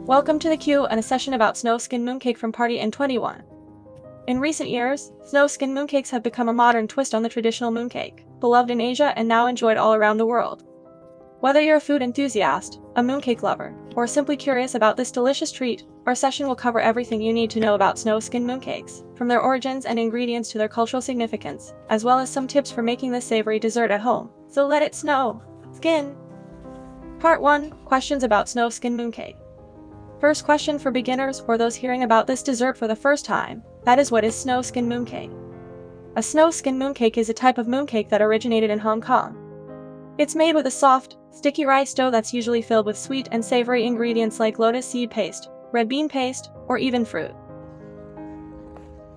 Welcome to the queue and a session about Snow Skin MoonCake from Party in 21. In recent years, Snow Skin MoonCakes have become a modern twist on the traditional mooncake, beloved in Asia and now enjoyed all around the world. Whether you're a food enthusiast, a mooncake lover, or simply curious about this delicious treat, our session will cover everything you need to know about Snow Skin MoonCakes, from their origins and ingredients to their cultural significance, as well as some tips for making this savory dessert at home. So let it snow skin! Part 1, Questions about Snow Skin MoonCake. First question for beginners or those hearing about this dessert for the first time, that is, what is Snow Skin MoonCake? A Snow Skin MoonCake is a type of mooncake that originated in Hong Kong. It's made with a soft, sticky rice dough that's usually filled with sweet and savory ingredients like lotus seed paste, red bean paste, or even fruit.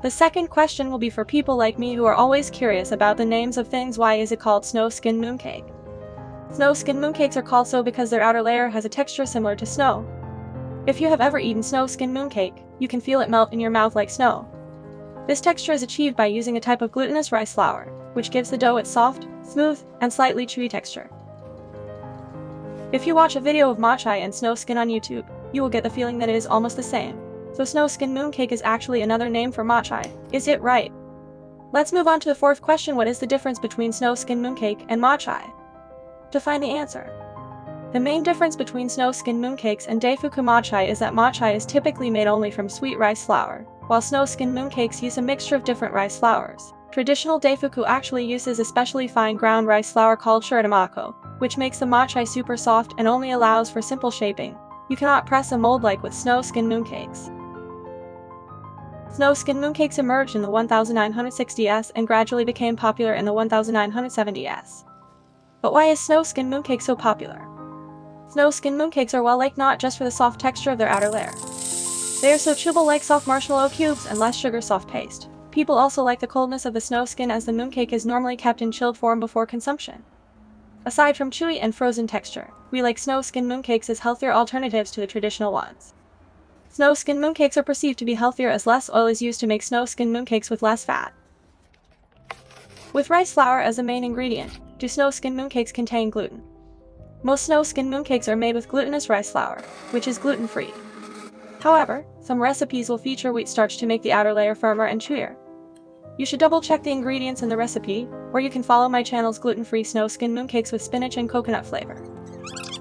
The second question will be for people like me who are always curious about the names of things. Why is it called Snow Skin MoonCake? Snow Skin mooncakes are called so because their outer layer has a texture similar to snow. If you have ever eaten Snow Skin MoonCake, you can feel it melt in your mouth like snow. This texture is achieved by using a type of glutinous rice flour, which gives the dough its soft, smooth, and slightly chewy texture. If you watch a video of matcha and snow skin on YouTube, you will get the feeling that it is almost the same. So Snow Skin MoonCake is actually another name for matcha. Is it right? Let's move on to the fourth question. What is the difference between Snow Skin MoonCake and matcha? To find the answer, the main difference between Snow Skin mooncakes and daifuku matcha is that matcha is typically made only from sweet rice flour, while Snow Skin mooncakes use a mixture of different rice flours. Traditional daifuku actually uses a specially fine ground rice flour called shiritamako, which makes the matcha super soft and only allows for simple shaping. You cannot press a mold like with Snow Skin mooncakes. Snow Skin mooncakes emerged in the 1960s and gradually became popular in the 1970s. But why is Snow Skin mooncake so popular? Snow Skin mooncakes are well-liked not just for the soft texture of their outer layer. They are so chewable like soft marshmallow cubes and less sugar soft paste. People also like the coldness of the snow skin as the mooncake is normally kept in chilled form before consumption. Aside from chewy and frozen texture, we like Snow Skin mooncakes as healthier alternatives to the traditional ones. Snow Skin mooncakes are perceived to be healthier as less oil is used to make Snow Skin mooncakes with less fat. With rice flour as the main ingredient, do Snow Skin mooncakes contain gluten? Most Snow Skin mooncakes are made with glutinous rice flour, which is gluten-free. However, some recipes will feature wheat starch to make the outer layer firmer and chewier. You should double-check the ingredients in the recipe, or you can follow my channel's gluten-free Snow Skin mooncakes with spinach and coconut flavor.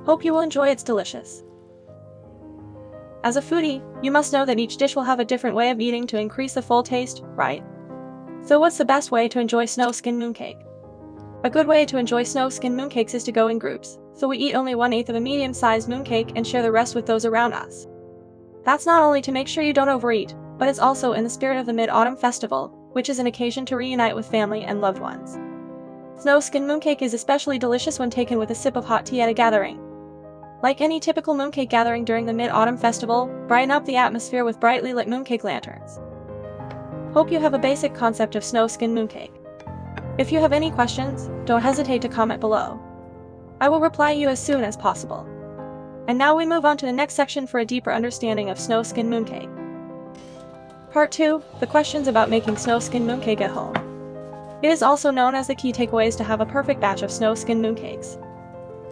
Hope you will enjoy. It's delicious. As a foodie, you must know that each dish will have a different way of eating to increase the full taste, right? So what's the best way to enjoy Snow Skin mooncake? A good way to enjoy Snow Skin mooncakes is to go in groups, so we eat only 1/8 of a medium-sized mooncake and share the rest with those around us. That's not only to make sure you don't overeat, but it's also in the spirit of the Mid-Autumn Festival, which is an occasion to reunite with family and loved ones. Snow Skin mooncake is especially delicious when taken with a sip of hot tea at a gathering. Like any typical mooncake gathering during the Mid-Autumn Festival, brighten up the atmosphere with brightly lit mooncake lanterns. Hope you have a basic concept of Snow Skin mooncake. If you have any questions, don't hesitate to comment below. I will reply you as soon as possible. And now we move on to the next section for a deeper understanding of Snow Skin mooncake. Part 2, the questions about making Snow Skin mooncake at home. It is also known as the key takeaways to have a perfect batch of Snow Skin mooncakes.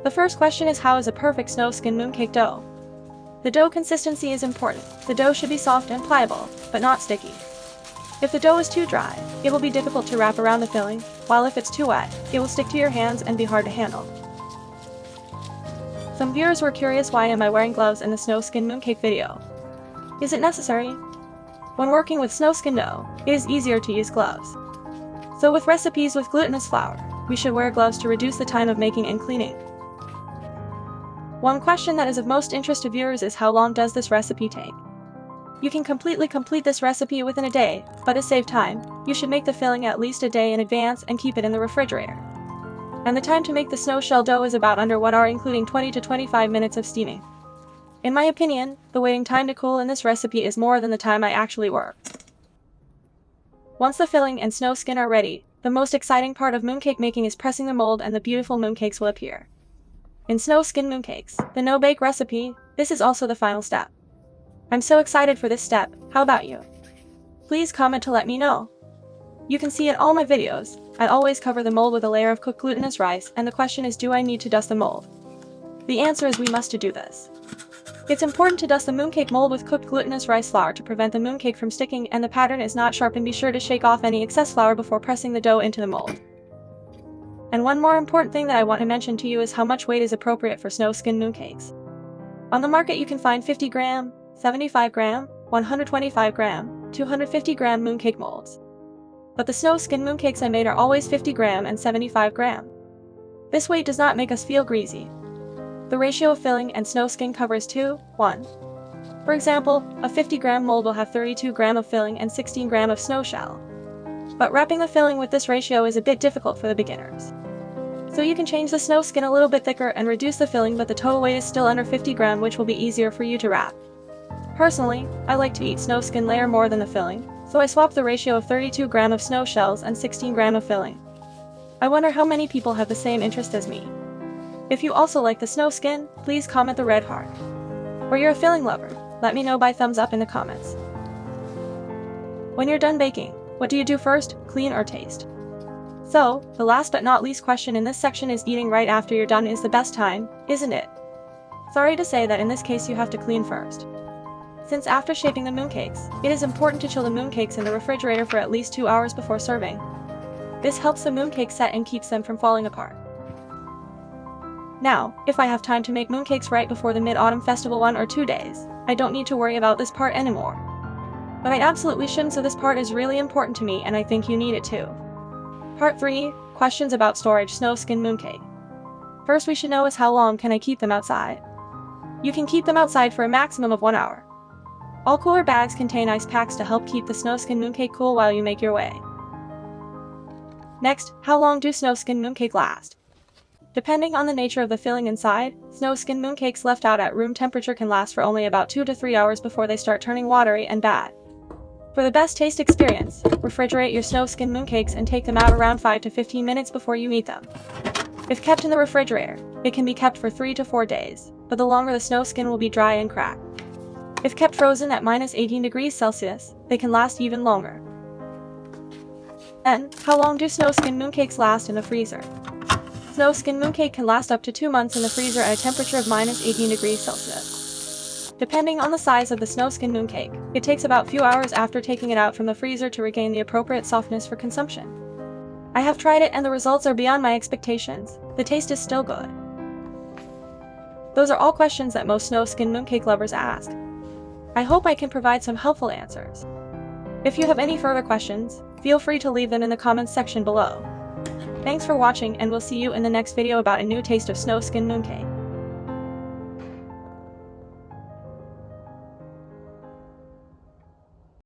The first question is, how is a perfect Snow Skin mooncake dough? The dough consistency is important. The dough should be soft and pliable, but not sticky. If the dough is too dry, it will be difficult to wrap around the filling, while if it's too wet, it will stick to your hands and be hard to handle. Some viewers were curious, why am I wearing gloves in the Snow Skin mooncake video? Is it necessary? When working with snow skin dough, it is easier to use gloves. So with recipes with glutinous flour, we should wear gloves to reduce the time of making and cleaning. One question that is of most interest to viewers is, how long does this recipe take? You can complete this recipe within a day, but to save time, you should make the filling at least a day in advance and keep it in the refrigerator. And the time to make the snow shell dough is about under 1 hour, including 20 to 25 minutes of steaming. In my opinion, the waiting time to cool in this recipe is more than the time I actually work. Once the filling and snow skin are ready, the most exciting part of mooncake making is pressing the mold, and the beautiful mooncakes will appear. In Snow Skin mooncakes, the no-bake recipe, this is also the final step. I'm so excited for this step. How about you? Please comment to let me know. You can see in all my videos, I always cover the mold with a layer of cooked glutinous rice, and the question is, do I need to dust the mold? The answer is, we must to do this. It's important to dust the mooncake mold with cooked glutinous rice flour to prevent the mooncake from sticking, and the pattern is not sharp, and be sure to shake off any excess flour before pressing the dough into the mold. And one more important thing that I want to mention to you is how much weight is appropriate for Snow Skin mooncakes. On the market you can find 50 gram, 75 gram, 125 gram, 250 gram mooncake molds. But the Snow Skin mooncakes I made are always 50 gram and 75 gram. This weight does not make us feel greasy. The ratio of filling and snow skin cover is 2:1. For example, a 50 gram mold will have 32 gram of filling and 16 gram of snow shell. But wrapping the filling with this ratio is a bit difficult for the beginners. So you can change the snow skin a little bit thicker and reduce the filling, but the total weight is still under 50 gram, which will be easier for you to wrap. Personally, I like to eat snow skin layer more than the filling, so I swapped the ratio of 32 gram of snow shells and 16 gram of filling. I wonder how many people have the same interest as me. If you also like the snow skin, please comment the red heart. Or you're a filling lover, let me know by thumbs up in the comments. When you're done baking, what do you do first, clean or taste? So, the last but not least question in this section is eating right after you're done is the best time, isn't it? Sorry to say that in this case you have to clean first. Since after shaping the mooncakes, it is important to chill the mooncakes in the refrigerator for at least 2 hours before serving. This helps the mooncakes set and keeps them from falling apart. Now, if I have time to make mooncakes right before the Mid-Autumn Festival 1 or 2 days, I don't need to worry about this part anymore. But I absolutely shouldn't, so this part is really important to me and I think you need it too. Part 3, Questions about Storage Snow Skin Mooncake. First we should know is how long can I keep them outside? You can keep them outside for a maximum of 1 hour. All cooler bags contain ice packs to help keep the Snow Skin mooncake cool while you make your way. Next, how long do Snow Skin mooncake last? Depending on the nature of the filling inside, Snow Skin mooncakes left out at room temperature can last for only about 2 to 3 hours before they start turning watery and bad. For the best taste experience, refrigerate your Snow Skin mooncakes and take them out around 5 to 15 minutes before you eat them. If kept in the refrigerator, it can be kept for 3 to 4 days, but the longer the snow skin will be dry and cracked. If kept frozen at -18 degrees Celsius, they can last even longer. Then, how long do Snow Skin mooncakes last in the freezer? Snow Skin mooncake can last up to 2 months in the freezer at a temperature of -18 degrees Celsius. Depending on the size of the Snow Skin mooncake, it takes about a few hours after taking it out from the freezer to regain the appropriate softness for consumption. I have tried it and the results are beyond my expectations. The taste is still good. Those are all questions that most Snow Skin mooncake lovers ask. I hope I can provide some helpful answers. If you have any further questions, feel free to leave them in the comments section below. Thanks for watching and we'll see you in the next video about a new taste of Snow Skin mooncake.